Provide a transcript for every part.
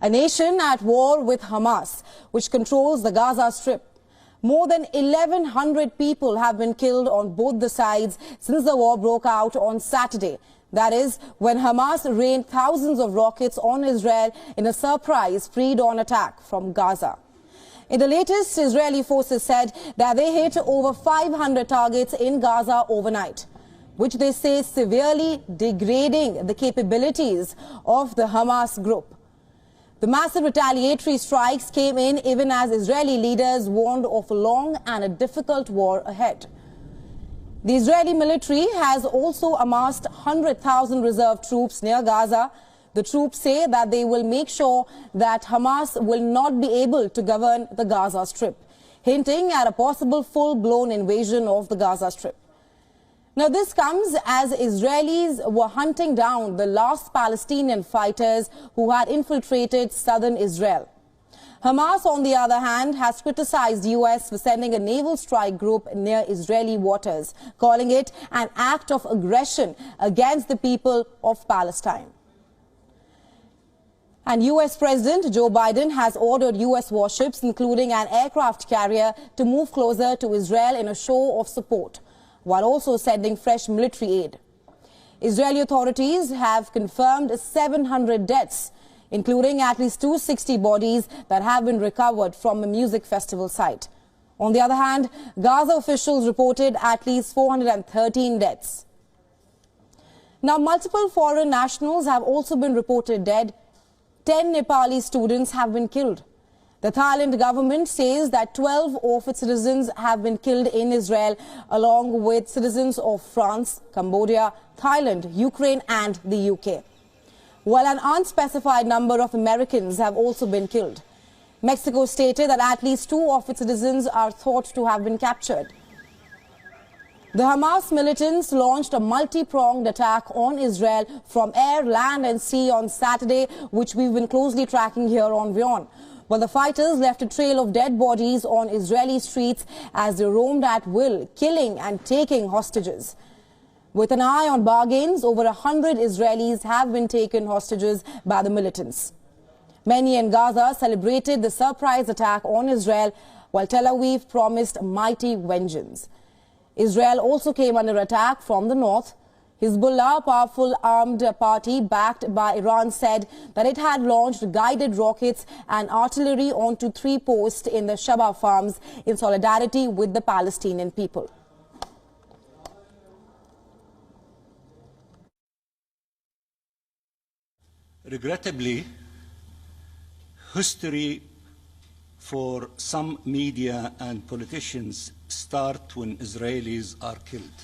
a nation at war with Hamas, which controls the Gaza Strip. More than 1,100 people have been killed on both the sides since the war broke out on Saturday. That is, when Hamas rained thousands of rockets on Israel in a surprise pre-dawn attack from Gaza. In the latest, Israeli forces said that they hit over 500 targets in Gaza overnight, which they say severely degrading the capabilities of the Hamas group. The massive retaliatory strikes came in even as Israeli leaders warned of a long and a difficult war ahead. The Israeli military has also amassed 100,000 reserve troops near Gaza. The troops say that they will make sure that Hamas will not be able to govern the Gaza Strip, hinting at a possible full-blown invasion of the Gaza Strip. Now, this comes as Israelis were hunting down the last Palestinian fighters who had infiltrated southern Israel. Hamas, on the other hand, has criticized the U.S. for sending a naval strike group near Israeli waters, calling it an act of aggression against the people of Palestine. And U.S. President Joe Biden has ordered U.S. warships, including an aircraft carrier, to move closer to Israel in a show of support, while also sending fresh military aid. Israeli authorities have confirmed 700 deaths, including at least 260 bodies that have been recovered from a music festival site. On the other hand, Gaza officials reported at least 413 deaths. Now, multiple foreign nationals have also been reported dead. 10 Nepali students have been killed. The Thailand government says that 12 of its citizens have been killed in Israel, along with citizens of France, Cambodia, Thailand, Ukraine and the UK. While an unspecified number of Americans have also been killed. Mexico stated that at least 2 of its citizens are thought to have been captured. The Hamas militants launched a multi-pronged attack on Israel from air, land and sea on Saturday, which we've been closely tracking here on WION. Well, the fighters left a trail of dead bodies on Israeli streets as they roamed at will, killing and taking hostages. With an eye on bargains, over 100 Israelis have been taken hostages by the militants. Many in Gaza celebrated the surprise attack on Israel, while Tel Aviv promised mighty vengeance. Israel also came under attack from the north. Hezbollah, a powerful armed party backed by Iran, said that it had launched guided rockets and artillery onto 3 posts in the Shaba farms in solidarity with the Palestinian people. Regrettably, history for some media and politicians start when Israelis are killed.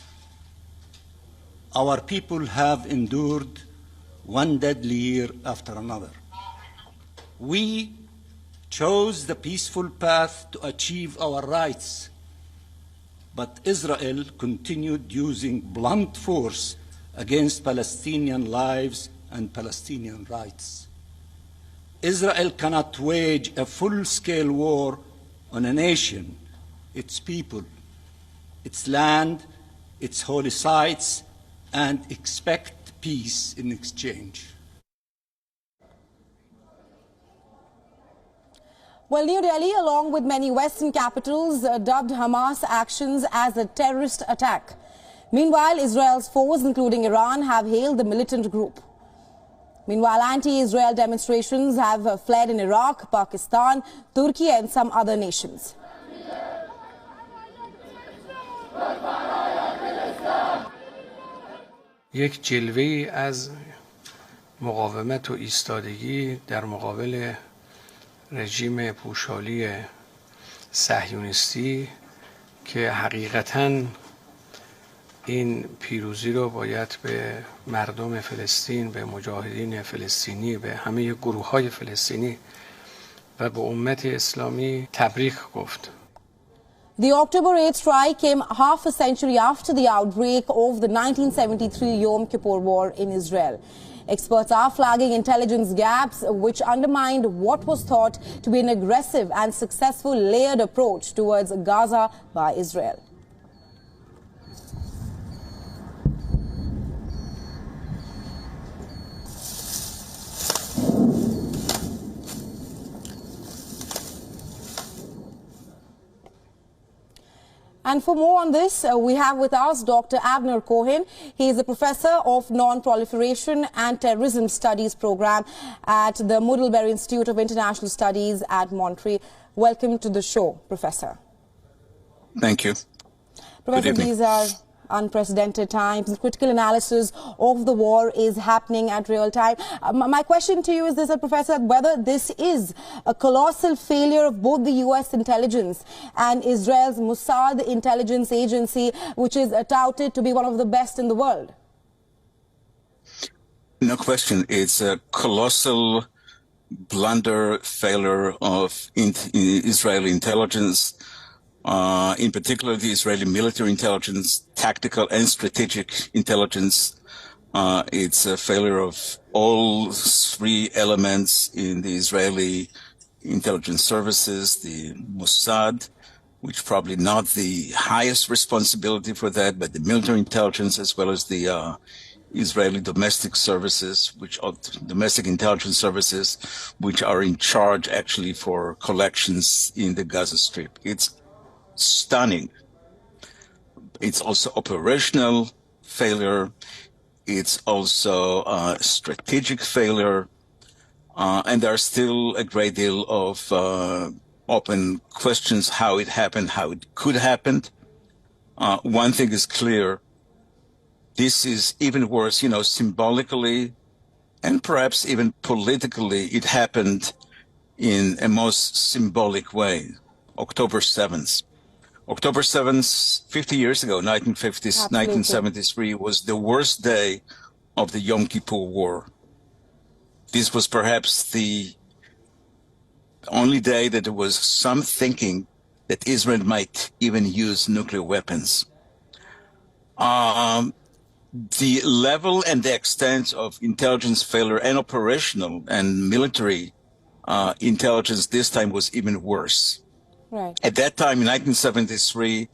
Our people have endured one deadly year after another. We chose the peaceful path to achieve our rights, but Israel continued using blunt force against Palestinian lives and Palestinian rights. Israel cannot wage a full-scale war on a nation, its people, its land, its holy sites, and expect peace in exchange. Well, New Delhi, along with many Western capitals, dubbed Hamas actions as a terrorist attack. Meanwhile, Israel's foes, including Iran, have hailed the militant group. Meanwhile, anti-Israel demonstrations have fled in Iraq, Pakistan, Turkey and some other nations. یک جلوه‌ای از مقاومت و ایستادگی در مقابل رژیم پوشالی صهیونیستی که حقیقتاً این پیروزی رو باید به مردم فلسطین، به مجاهدین فلسطینی، به همه گروه‌های فلسطینی و به امت اسلامی تبریک گفت. The October 8th strike came half a century after the outbreak of the 1973 Yom Kippur War in Israel. Experts are flagging intelligence gaps which undermined what was thought to be an aggressive and successful layered approach towards Gaza by Israel. And for more on this, we have with us Dr. Avner Cohen. He is a professor of Non-Proliferation and Terrorism Studies program at the Middlebury Institute of International Studies at Montreal. Welcome to the show, Professor. Thank you. Professor, these are unprecedented times. Critical analysis of the war is happening at real time. My question to you is this, Professor, whether this is a colossal failure of both the U.S. intelligence and Israel's Mossad intelligence agency, which is touted to be one of the best in the world. No question. It's a colossal blunder, failure of Israeli intelligence. In particular, the Israeli military intelligence, tactical and strategic intelligence. It's a failure of all three elements in the Israeli intelligence services, the Mossad, which probably not the highest responsibility for that, but the military intelligence as well as the Israeli domestic services, which are domestic intelligence services, which are in charge actually for collections in the Gaza Strip. It's stunning. It's also operational failure. It's also a strategic failure. And there are still a great deal of open questions how it happened, how it could happen. One thing is clear. This is even worse, symbolically and perhaps even politically. It happened in a most symbolic way. October 7th. October 7th, 50 years ago, 1973, was the worst day of the Yom Kippur War. This was perhaps the only day that there was some thinking that Israel might even use nuclear weapons. The level and the extent of intelligence failure and operational and military intelligence this time was even worse. Right. At that time, in 1973,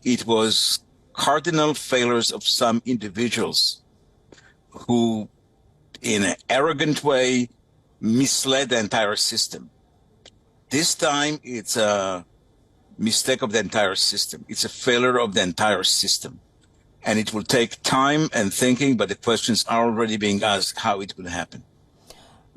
it was cardinal failures of some individuals who, in an arrogant way, misled the entire system. This time, it's a mistake of the entire system. It's a failure of the entire system. And it will take time and thinking, but the questions are already being asked how it will happen.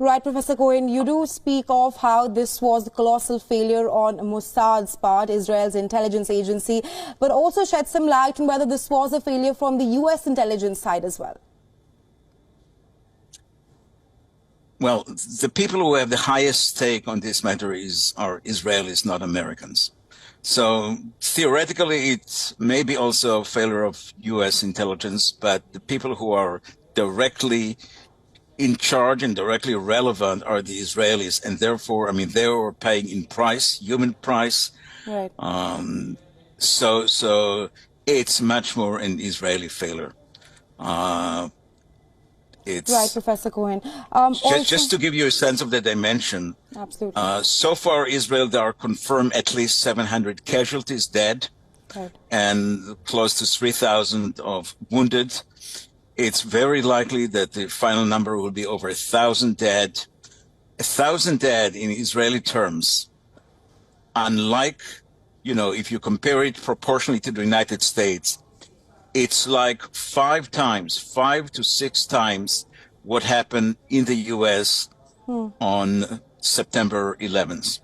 Right, Professor Cohen, you do speak of how this was a colossal failure on Mossad's part, Israel's intelligence agency, but also shed some light on whether this was a failure from the U.S. intelligence side as well. Well, the people who have the highest stake on this matter are Israelis, not Americans. So theoretically, it may be also a failure of U.S. intelligence, but the people who are directly in charge and directly relevant are the Israelis. And therefore, they were paying in price, human price. Right. So it's much more an Israeli failure. It's right, Professor Cohen. Just to give you a sense of the dimension. Absolutely. So far, Israel, there are confirmed at least 700 casualties dead, right, and close to 3,000 of wounded. It's very likely that the final number will be over 1,000 dead. 1,000 dead in Israeli terms, unlike, if you compare it proportionally to the United States, it's like 5 to 6 times what happened in the U.S. on September 11th.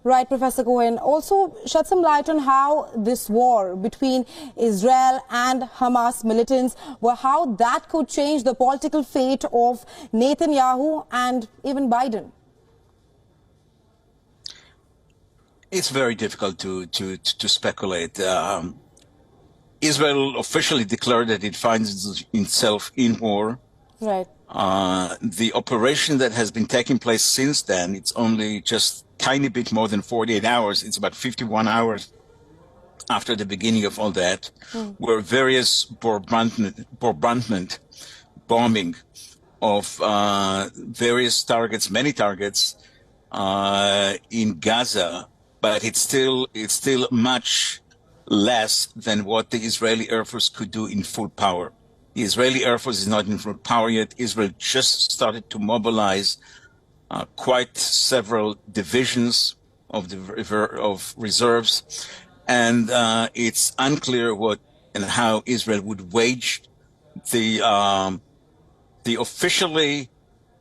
Right, Professor Cohen. Also shed some light on how this war between Israel and Hamas militants, how that could change the political fate of Netanyahu and even Biden. It's very difficult to speculate. Israel officially declared that it finds itself in war. Right. The operation that has been taking place since then, it's only just tiny bit more than 48 hours. It's about 51 hours after the beginning of all that, where various bombardment, bombing of various targets, many targets in Gaza, but it's still much less than what the Israeli Air Force could do in full power. The Israeli Air Force is not in full power yet. Israel just started to mobilize quite several divisions of reserves, and it's unclear what and how Israel would wage the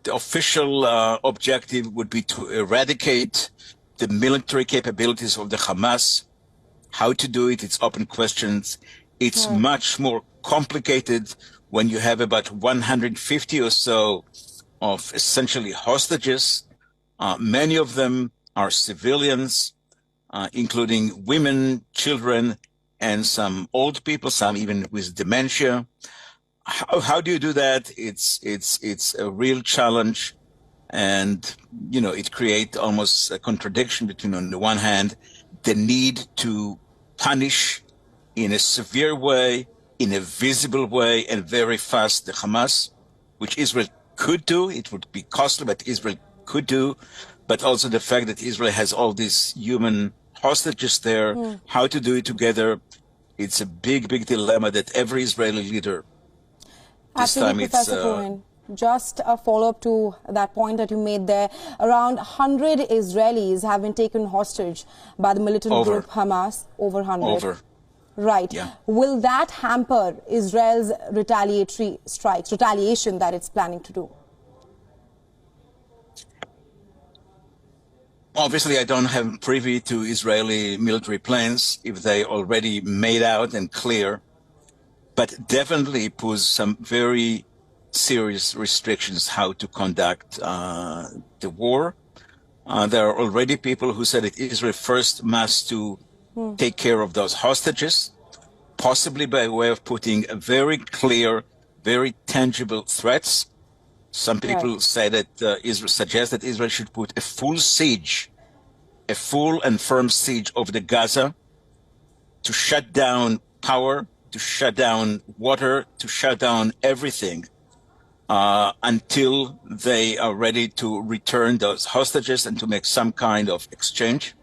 official objective would be to eradicate the military capabilities of the Hamas. How to do it, it's open questions. It's much more complicated when you have about 150 or so of essentially hostages. Many of them are civilians, including women, children, and some old people, some even with dementia. How do you do that? It's a real challenge, and it creates almost a contradiction between, on the one hand, the need to punish in a severe way, in a visible way, and very fast the Hamas, which Israel could do. It would be costly, but Israel could do. But also the fact that Israel has all these human hostages there, how to do it together. It's a big, big dilemma that every Israeli leader, Absolutely, Professor Cohen. Just a follow-up to that point that you made there. Around 100 Israelis have been taken hostage by the militant group Hamas. Over 100. Right. Yeah. Will that hamper Israel's retaliation that it's planning to do? Obviously, I don't have privy to Israeli military plans, if they already made out and clear, but definitely pose some very serious restrictions how to conduct the war. There are already people who said that Israel first must to take care of those hostages, possibly by way of putting a very clear, very tangible threats. Some people say that Israel suggests that Israel should put a full and firm siege over the Gaza to shut down power, to shut down water, to shut down everything until they are ready to return those hostages and to make some kind of exchange.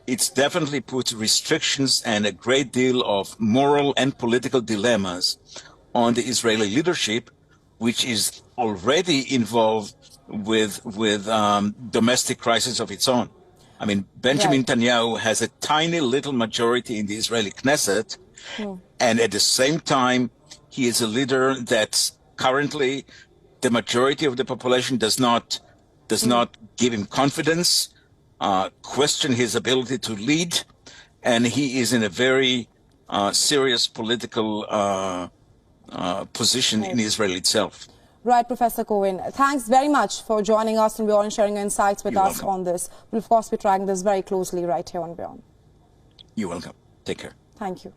It's definitely put restrictions and a great deal of moral and political dilemmas on the Israeli leadership, which is already involved with domestic crisis of its own. I mean, Benjamin Netanyahu has a tiny little majority in the Israeli Knesset, and at the same time, he is a leader that currently the majority of the population does not give him confidence, question his ability to lead, and he is in a very serious political position in Israel itself. Right, Professor Cohen. Thanks very much for joining us on Beyond and sharing your insights with us on this. We'll, of course, be tracking this very closely right here on Beyond. You're welcome. Take care. Thank you.